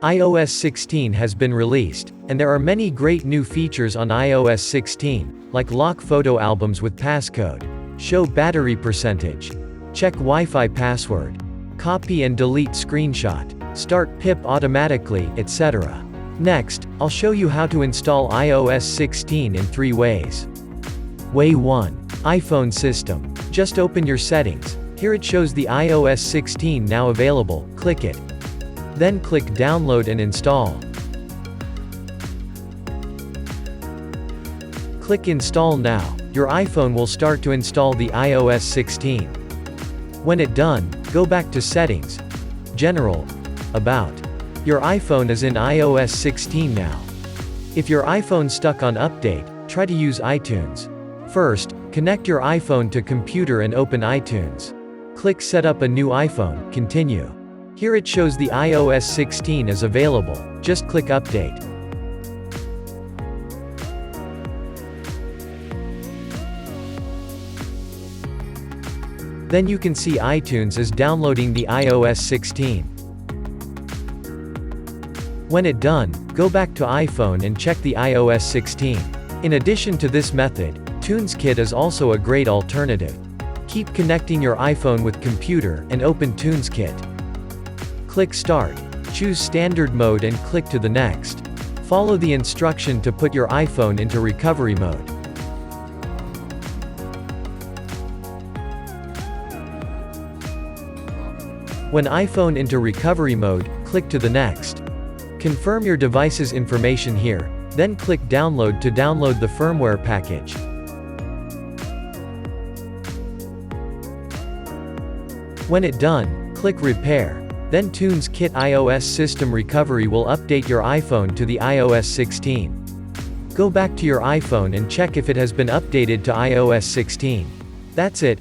iOS 16 has been released, and there are many great new features on iOS 16, like lock photo albums with passcode, show battery percentage, check Wi-Fi password, copy and delete screenshot, start pip automatically, etc. Next, I'll show you how to install iOS 16 in 3 ways. Way 1. iPhone system. Just open your settings. Here it shows the iOS 16 now available, click it. Then click download and install. Click install now. Your iPhone will start to install the iOS 16. When it done, go back to settings, general, about. Your iPhone is in iOS 16 now. If your iPhone stuck on update, try to use iTunes. First, connect your iPhone to computer and open iTunes. Click set up a new iPhone, continue. Here it shows the iOS 16 is available, just click update. Then you can see iTunes is downloading the iOS 16. When it done, go back to iPhone and check the iOS 16. In addition to this method, TunesKit is also a great alternative. Keep connecting your iPhone with computer and open TunesKit. Click Start. Choose Standard Mode and click to the next. Follow the instruction to put your iPhone into recovery mode. When iPhone into recovery mode, click to the next. Confirm your device's information here, then click Download to download the firmware package. When it done, click Repair. Then TunesKit iOS System Recovery will update your iPhone to the iOS 16. Go back to your iPhone and check if it has been updated to iOS 16. That's it,